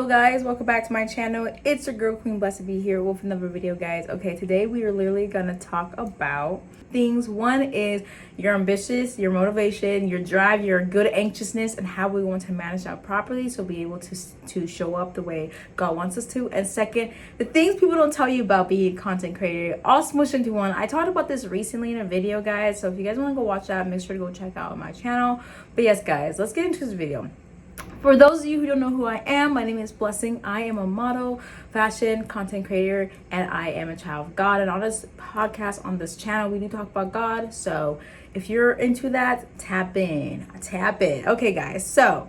guys, welcome back to my channel. It's your girl Queen Blessed Be here with another video, guys. Okay, today we are literally gonna talk about things. One is your ambitious, your motivation, your drive, your good anxiousness, and how we want to manage that properly so be able to show up the way God wants us to. And second, the things people don't tell you about being a content creator, all smushed into one. I talked about this recently in a video, guys, so if you guys want to go watch that, make sure to go check out my channel. But yes, guys, let's get into this video. For those of you who don't know who I am, my name is Blessing. I am a model, fashion, content creator, and I am a child of God. And on this podcast, on this channel, we do talk about God. So if you're into that, tap in. Okay, guys. So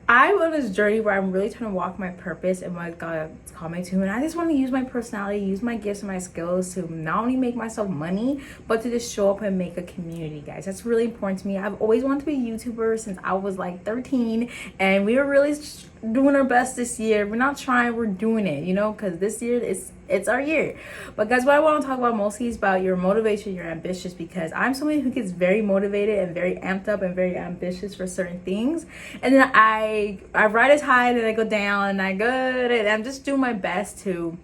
I'm on this journey where I'm really trying to walk my purpose and what God's called me to. And I just want to use my personality, use my gifts and my skills to not only make myself money, but to just show up and make a community, guys. That's really important to me. I've always wanted to be a YouTuber since I was like 13. And we were really doing our best this year. We're not trying, we're doing it, you know, because this year it's our year. But guys, what I want to talk about mostly is about your motivation, your ambitious, because I'm somebody who gets very motivated and very amped up and very ambitious for certain things. And then I ride as high and then I go down and and I'm just doing my best to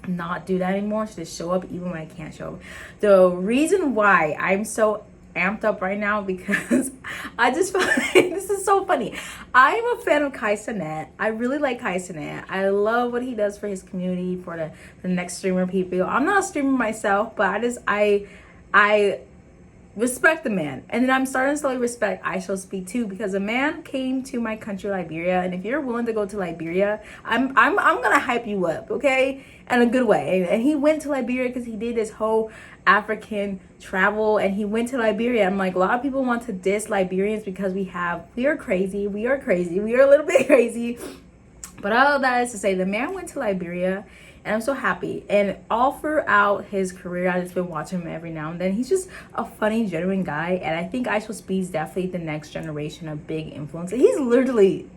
not do that anymore, to just show up even when I can't show up. The reason why I'm so amped up right now because I just find this is so funny. I'm a fan of Kai Cenat. I really like Kai Cenat. I love what he does for his community, for the next streamer people. I'm not a streamer myself, but I respect the man, and then I'm starting to slowly respect I Shall Speak too, because a man came to my country, Liberia, and if you're willing to go to Liberia, I'm gonna hype you up, okay, in a good way. And he went to Liberia because he did this whole African travel, and he went to Liberia. I'm like, a lot of people want to diss Liberians because we are crazy, we are a little bit crazy, but all of that is to say the man went to Liberia. And I'm so happy. And all throughout his career, I just been watching him every now and then. He's just a funny, genuine guy. And I think I Shall Speak is definitely the next generation of big influencer. He's literally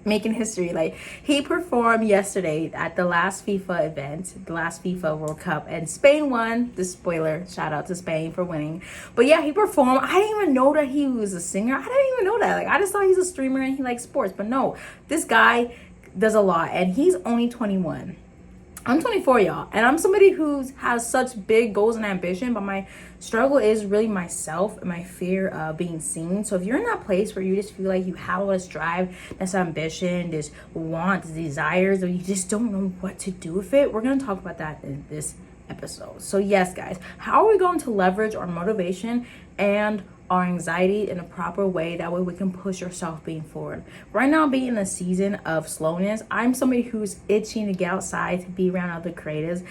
making history. Like, he performed yesterday at the last FIFA event, the last FIFA World Cup, and Spain won. The spoiler, shout out to Spain for winning. But yeah, he performed. I didn't even know that he was a singer. I didn't even know that. Like, I just thought he's a streamer and he likes sports. But no, this guy does a lot, and he's only 21. I'm 24, y'all, and I'm somebody who has such big goals and ambition, but my struggle is really myself and my fear of being seen. So if you're in that place where you just feel like you have all this drive, this ambition, this want, this desires, or you just don't know what to do with it, we're going to talk about that in this episode. So yes, guys, how are we going to leverage our motivation and our anxiety in a proper way, that way we can push ourselves being forward? Right now, being in a season of slowness, I'm somebody who's itching to get outside, to be around other creatives.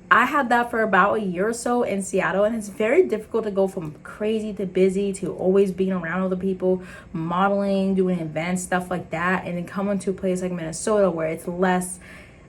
I had that for about a year or so in Seattle, and it's very difficult to go from crazy to busy to always being around other people, modeling, doing events, stuff like that, and then coming to a place like Minnesota where it's less,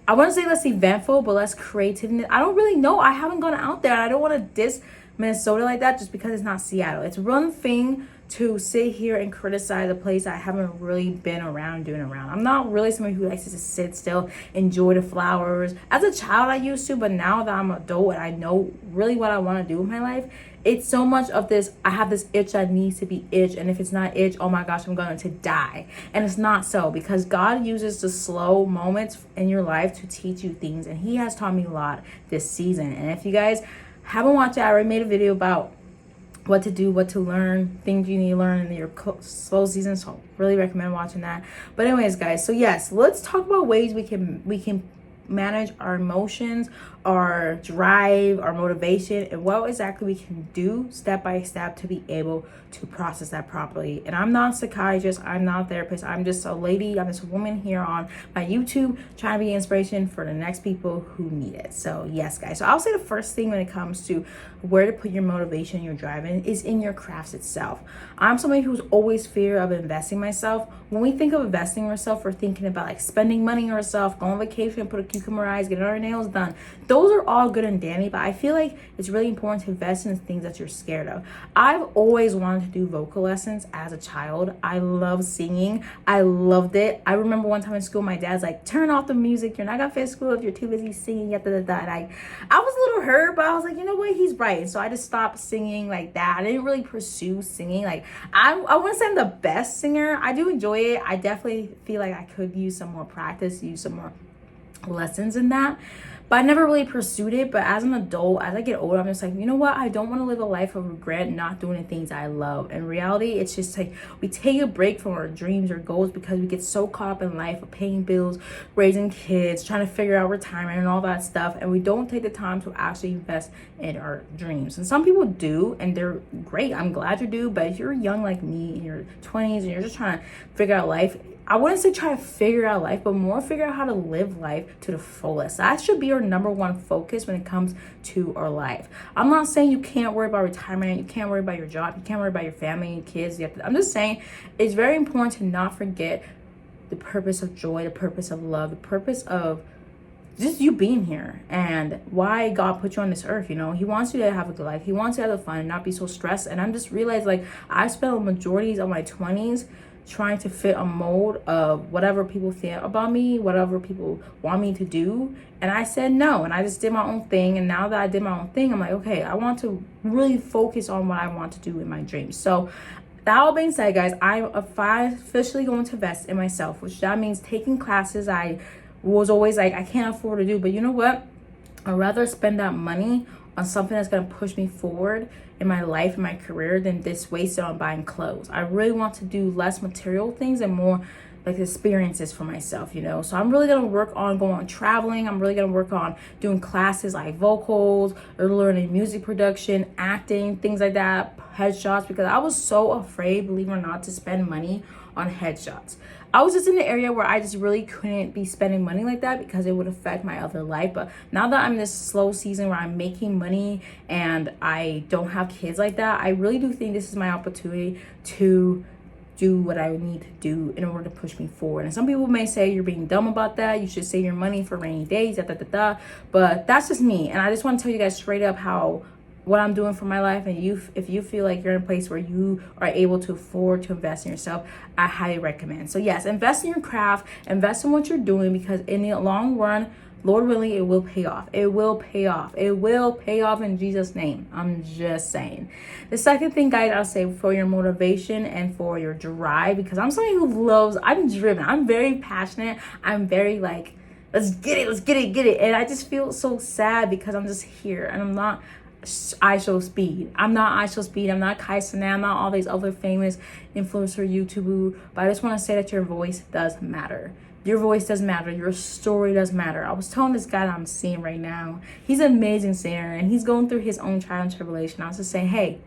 I want to say less eventful, but less creative. I don't really know. I haven't gone out there. I don't want to diss Minnesota like that just because it's not Seattle. It's one thing to sit here and criticize a place I haven't really been around doing around. I'm not really somebody who likes to just sit still, enjoy the flowers. As a child I used to, but now that I'm an adult and I know really what I want to do with my life, it's so much of this, I have this itch that needs to be itch, and if it's not itch, oh my gosh, I'm going to die. And it's not so, because God uses the slow moments in your life to teach you things, and he has taught me a lot this season. And if you guys haven't watched it, I already made a video about what to do, what to learn, things you need to learn in your slow season, so really recommend watching that. But anyways, guys, so yes, let's talk about ways we can manage our emotions, our drive, our motivation, and what exactly we can do step by step to be able to process that properly. And I'm not a psychiatrist, I'm not a therapist, I'm just a lady, I'm just a woman here on my YouTube trying to be inspiration for the next people who need it. So yes, guys, so I'll say the first thing when it comes to where to put your motivation, your drive in, is in your crafts itself. I'm somebody who's always fear of investing myself. When we think of investing ourselves, we're thinking about like spending money on ourselves, going on vacation, put a cucumber eyes, getting our nails done. those are all good and dandy, but I feel like it's really important to invest in things that you're scared of. I've always wanted to do vocal lessons as a child. I love singing. I loved it. I remember one time in school, my dad's like, turn off the music. You're not gonna fit school if you're too busy singing. Da, da, da. And I was a little hurt, but I was like, you know what? He's right. So I just stopped singing like that. I didn't really pursue singing. Like I wouldn't say I'm the best singer. I do enjoy it. I definitely feel like I could use some more practice, use some more lessons in that, but I never really pursued it. But as an adult, as I get older, I'm just like, you know what, I don't want to live a life of regret not doing the things I love. In reality, it's just like we take a break from our dreams or goals because we get so caught up in life of paying bills, raising kids, trying to figure out retirement and all that stuff, and we don't take the time to actually invest in our dreams. And some people do, and they're great. I'm glad you do. But if you're young like me in your 20s and you're just trying to figure out life, I wouldn't say try to figure out life, but more figure out how to live life to the fullest. That should be your number one focus when it comes to our life. I'm not saying you can't worry about retirement, you can't worry about your job, you can't worry about your family and kids. I'm just saying it's very important to not forget the purpose of joy, the purpose of love, the purpose of just you being here and why God put you on this earth. You know, he wants you to have a good life. He wants you to have fun and not be so stressed. And I'm just realized, like, I spent majorities of my 20s trying to fit a mold of whatever people think about me, whatever people want me to do. And I said no, and I just did my own thing. And now that I did my own thing, I'm like, okay, I want to really focus on what I want to do in my dreams. So that all being said, guys, I'm officially going to invest in myself, which that means taking classes I was always like, I can't afford to do. But you know what? I'd rather spend that money on something that's going to push me forward in my life and my career than this wasted on buying clothes. I really want to do less material things and more like experiences for myself, you know. So I'm really gonna work on going on traveling. I'm really gonna work on doing classes like vocals or learning music production, acting, things like that, headshots, because I was so afraid, believe it or not, to spend money on headshots. I was just in the area where I just really couldn't be spending money like that because it would affect my other life. But now that I'm in this slow season where I'm making money and I don't have kids like that, I really do think this is my opportunity to do what I need to do in order to push me forward. And some people may say you're being dumb about that. You should save your money for rainy days, But that's just me. And I just want to tell you guys straight up what I'm doing for my life. And if you feel like you're in a place where you are able to afford to invest in yourself, I highly recommend. So yes, invest in your craft, invest in what you're doing, because in the long run, Lord willing, it will pay off. It will pay off. It will pay off in Jesus' name. I'm just saying. The second thing, guys, I'll say for your motivation and for your drive, because I'm somebody who I'm driven. I'm very passionate. I'm very like, let's get it. And I just feel so sad because I'm just here and I'm not IShowSpeed. I'm not IShowSpeed. I'm not Kai Cenat. I'm not all these other famous influencer YouTubers. But I just want to say that your voice does matter. Your voice does matter. Your story does matter. I was telling this guy that I'm seeing right now, he's an amazing singer and he's going through his own trial and tribulation. I was just saying, hey,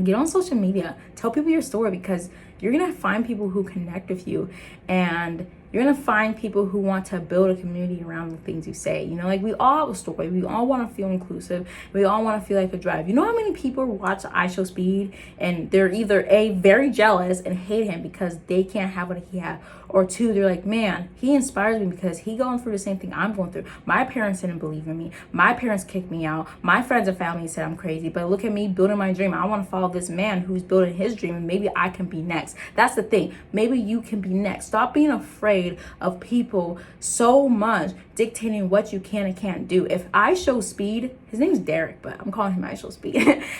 get on social media. Tell people your story, because you're going to find people who connect with you, and you're going to find people who want to build a community around the things you say. You know, like, we all have a story. We all want to feel inclusive. We all want to feel like a drive. You know how many people watch IShowSpeed and they're either A, very jealous and hate him because they can't have what he had, or two, they're like, man, he inspires me because he going through the same thing I'm going through. My parents didn't believe in me. My parents kicked me out. My friends and family said I'm crazy, but look at me building my dream. I want to follow this man who's building his dream, and maybe I can be next. That's the thing. Maybe you can be next. Stop being afraid of people so much dictating what you can and can't do. If IShowSpeed, his name's Derek, but I'm calling him IShowSpeed.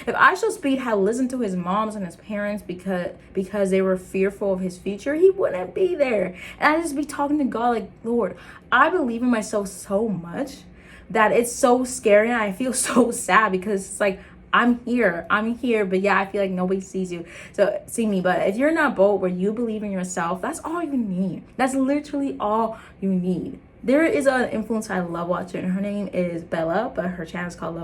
If IShowSpeed had listened to his moms and his parents because they were fearful of his future, he wouldn't be there. And I just be talking to God like, Lord, I believe in myself so much that it's so scary, and I feel so sad because it's like, I'm here, but yeah, I feel like nobody sees me. But if you're in that boat where you believe in yourself, that's all you need. That's literally all you need. There is an influencer I love watching. Her name is Bella, but her channel is called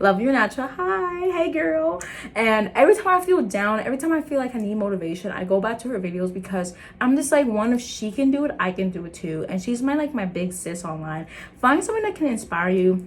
Love Your Natural. Hi, hey girl. And every time I feel down, every time I feel like I need motivation, I go back to her videos, because I'm just like, if she can do it, I can do it too. And she's my big sis online. Find someone that can inspire you,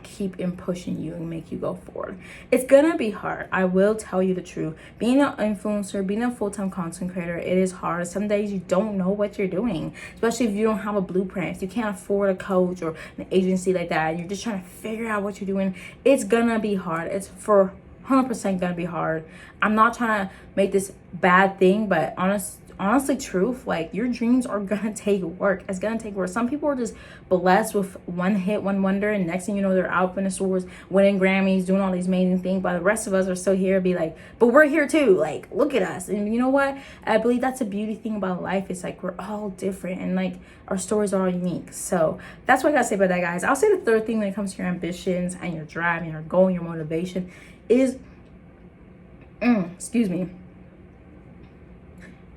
keep in pushing you and make you go forward. It's gonna be hard. I will tell you the truth. Being an influencer, being a full-time content creator, it is hard. Some days you don't know what you're doing, especially if you don't have a blueprint. If you can't afford a coach or an agency like that, and you're just trying to figure out what you're doing, it's gonna be hard. It's for 100% gonna be hard. I'm not trying to make this bad thing, but honestly truth, like, your dreams are gonna take work. It's gonna take work. Some people are just blessed with one hit, one wonder, and next thing you know, they're out in the stores winning Grammys, doing all these amazing things, but the rest of us are still here, be like, but we're here too, like, look at us. And you know what, I believe that's a beauty thing about life. It's like, we're all different, and like, our stories are all unique. So that's what I gotta say about that, guys. I'll say the third thing when it comes to your ambitions and your drive and your goal and your motivation is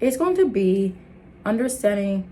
it's going to be understanding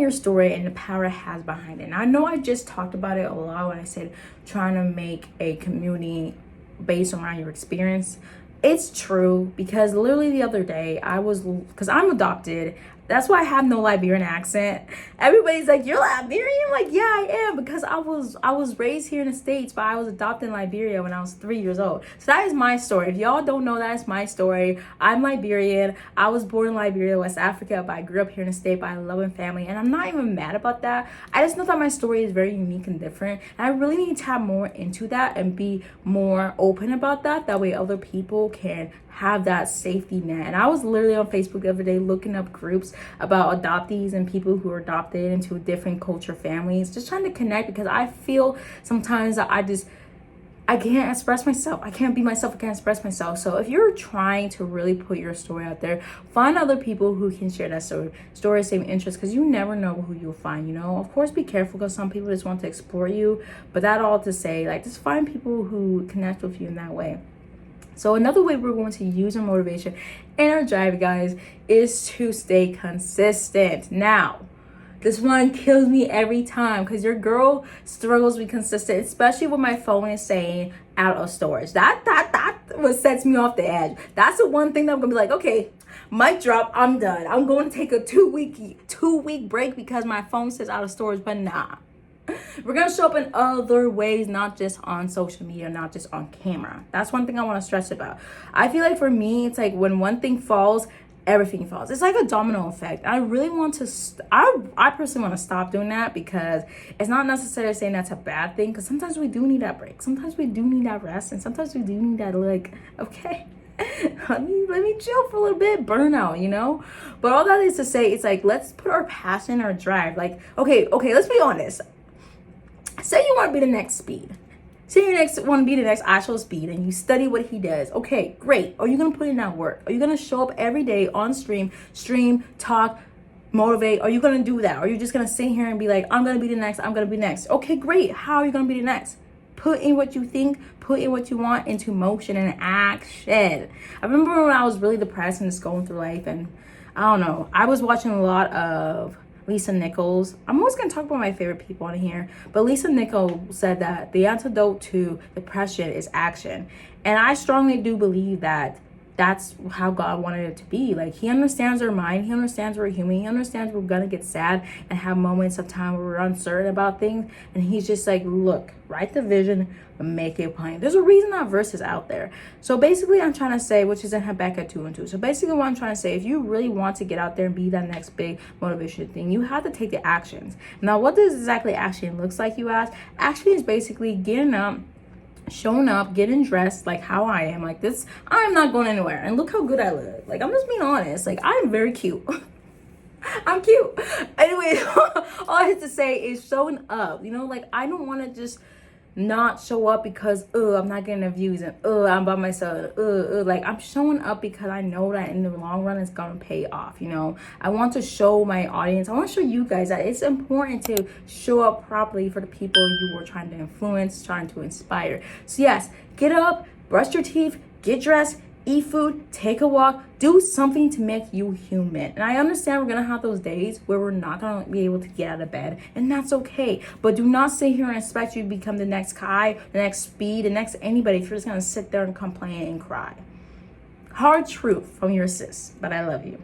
your story and the power it has behind it. And I know I just talked about it a lot when I said trying to make a community based around your experience. It's true, because literally the other day because I'm adopted. That's why I have no Liberian accent. Everybody's like, you're Liberian? Like, yeah, I am, because I was raised here in the States, but I was adopted in Liberia when I was 3 years old. So that is my story. If y'all don't know, that is my story. I'm Liberian. I was born in Liberia, West Africa, but I grew up here in the States by a loving family. And I'm not even mad about that. I just know that my story is very unique and different. And I really need to tap more into that and be more open about that. That way other people can have that safety net. And I was literally on Facebook the other day looking up groups about adoptees and people who are adopted into different culture families, just trying to connect, because I feel sometimes that I can't express myself. I can't be myself. I can't express myself. So if you're trying to really put your story out there, find other people who can share that story, same interest, because you never know who you'll find, you know. Of course, be careful, because some people just want to explore you. But that all to say, like, just find people who connect with you in that way. So another way we're going to use our motivation and our drive, guys, is to stay consistent. Now, this one kills me every time, because your girl struggles to be consistent, especially when my phone is saying out of storage. That what sets me off the edge. That's the one thing that I'm gonna be like, okay, mic drop, I'm done. I'm going to take a two week break because my phone says out of storage. But nah, we're gonna show up in other ways, not just on social media, not just on camera. That's one thing I want to stress about. I feel like for me, it's like when one thing falls, everything falls. It's like a domino effect. I really want to I personally want to stop doing that, because it's not necessarily saying that's a bad thing, because sometimes we do need that break, sometimes we do need that rest, and sometimes we do need that, like, okay, let me chill for a little bit, burnout, you know. But all that is to say, it's like, let's put our passion, our drive, like, okay, let's be honest. Say you want to be the next Speed. Say you want to be the next actual Speed, and you study what he does. Okay, great. Are you going to put in that work? Are you going to show up every day on stream, talk, motivate? Are you going to do that? Or are you just going to sit here and be like, I'm going to be the next, I'm going to be next? Okay, great. How are you going to be the next? Put in what you think, put in what you want into motion and action. I remember when I was really depressed and just going through life, and I don't know, I was watching a lot of Lisa Nichols. I'm always going to talk about my favorite people on here, but Lisa Nichols said that the antidote to depression is action. And I strongly do believe that that's how God wanted it to be. Like, he understands our mind. He understands we're human. He understands we're gonna get sad and have moments of time where we're uncertain about things. And he's just like, look, write the vision and make it plain. There's a reason that verse is out there. So basically, I'm trying to say, which is in Habakkuk 2:2. So basically what I'm trying to say, if you really want to get out there and be that next big motivation thing, you have to take the actions. Now, what does exactly action looks like, you ask? Action is basically getting up, showing up, getting dressed like how I am, like this. I'm not going anywhere, and look how good I look. Like, I'm just being honest. Like, I'm very cute. I'm cute. Anyway, all I have to say is showing up. You know, like, I don't want to just not show up because I'm not getting the views, and I'm by myself. Like, I'm showing up because I know that in the long run it's gonna pay off. You know, I want to show my audience, I want to show you guys that it's important to show up properly for the people you were trying to influence, trying to inspire. So yes, get up, brush your teeth, get dressed, eat food, take a walk, do something to make you human. And I understand we're gonna have those days where we're not gonna be able to get out of bed, and that's okay. But do not sit here and expect you to become the next Kai, the next Speed, the next anybody if you're just gonna sit there and complain and cry. Hard truth from your sis, but I love you.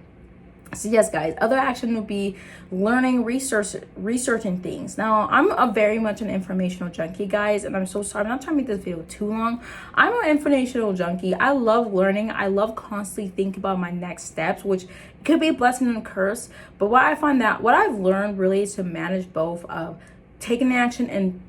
So yes, guys, other action would be learning, researching things. Now, I'm a very much an informational junkie, guys, and I'm so sorry, I'm not trying to make this video too long. I'm an informational junkie. I love learning. I love constantly thinking about my next steps, which could be a blessing and a curse. But what I find that what I've learned really is to manage both of taking action and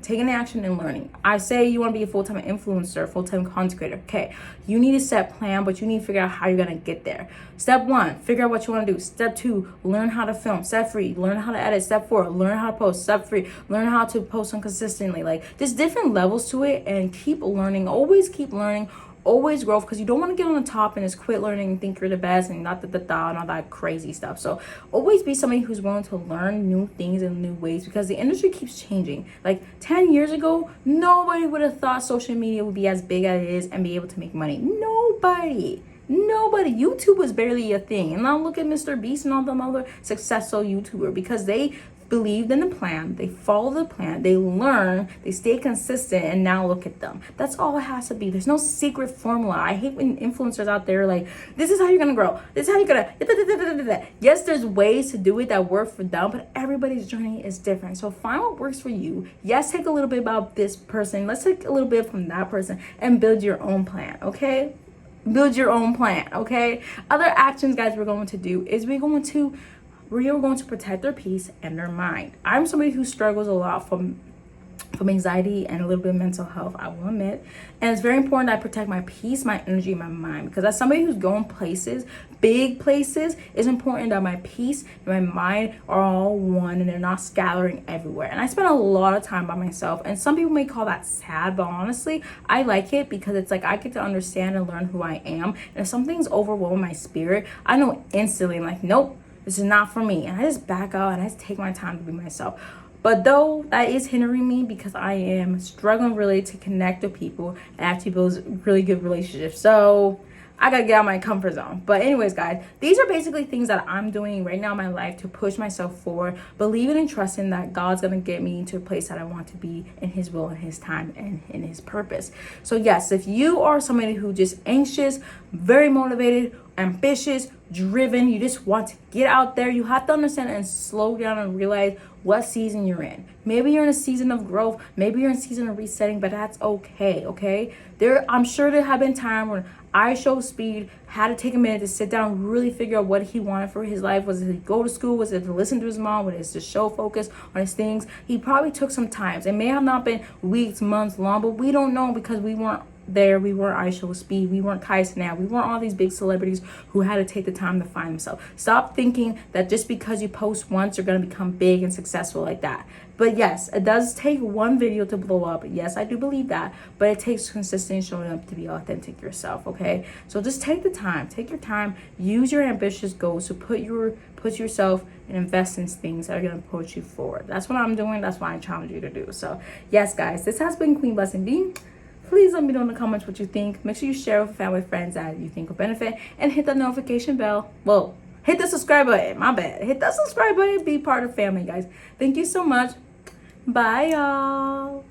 taking action and learning. I say you want to be a full-time influencer, full-time content creator. Okay, you need a set plan, but you need to figure out how you're going to get there. Step 1, figure out what you want to do. Step 2, learn how to film. Step 3, learn how to edit. Step 4, learn how to post. Step 3, learn how to post consistently. Like, there's different levels to it, and keep learning. Always keep learning. Always growth, because you don't want to get on the top and just quit learning and think you're the best and not and all that crazy stuff. So always be somebody who's willing to learn new things and new ways, because the industry keeps changing. Like 10 years ago, nobody would have thought social media would be as big as it is and be able to make money. Nobody. YouTube was barely a thing, and now look at Mr. Beast and all them other successful YouTuber, because they believed in the plan, they follow the plan, they learn, they stay consistent, and now look at them. That's all it has to be. There's no secret formula. I hate when influencers out there like, this is how you're gonna grow, this is how you're gonna yes, there's ways to do it that work for them, but everybody's journey is different. So find what works for you. Yes, take a little bit about this person, let's take a little bit from that person and build your own plan. Okay, build your own plan. Okay, other actions, guys, we're going to do is we're going to protect their peace and their mind. I'm somebody who struggles a lot from anxiety and a little bit of mental health, I will admit. And it's very important that I protect my peace, my energy, my mind. Because as somebody who's going places, big places, it's important that my peace and my mind are all one and they're not scattering everywhere. And I spend a lot of time by myself. And some people may call that sad, but honestly, I like it because it's like I get to understand and learn who I am. And if something's overwhelming my spirit, I know instantly, I'm like, nope, this is not for me. And I just back out and I just take my time to be myself. But though that is hindering me because I am struggling really to connect with people and actually build really good relationships. So I gotta get out of my comfort zone. But anyways, guys, these are basically things that I'm doing right now in my life to push myself forward, believing and trusting that God's gonna get me into a place that I want to be in his will and his time and in his purpose. So yes, if you are somebody who just anxious, very motivated, ambitious, driven, you just want to get out there, you have to understand and slow down and realize what season you're in. Maybe you're in a season of growth, maybe you're in a season of resetting, but that's okay. I'm sure there have been times when IShowSpeed had to take a minute to sit down and really figure out what he wanted for his life. Was it to go to school? Was it to listen to his mom? Was it to show focus on his things? He probably took some time. It may have not been weeks, months long, but we don't know because we weren't there. We weren't IShowSpeed. We weren't Kai Cenat. We weren't all these big celebrities who had to take the time to find themselves. Stop thinking that just because you post once, you're going to become big and successful like that. But yes, it does take one video to blow up. Yes, I do believe that. But it takes consistent showing up to be authentic yourself, okay? So just take the time. Take your time. Use your ambitious goals to put yourself and invest in things that are going to push you forward. That's what I'm doing. That's what I challenge you to do. So yes, guys, this has been Queen Blessing B. Please let me know in the comments what you think. Make sure you share with family, friends that you think will benefit, and hit the notification bell. Well, hit the subscribe button. My bad. Hit that subscribe button. Be part of family, guys. Thank you so much. Bye, y'all.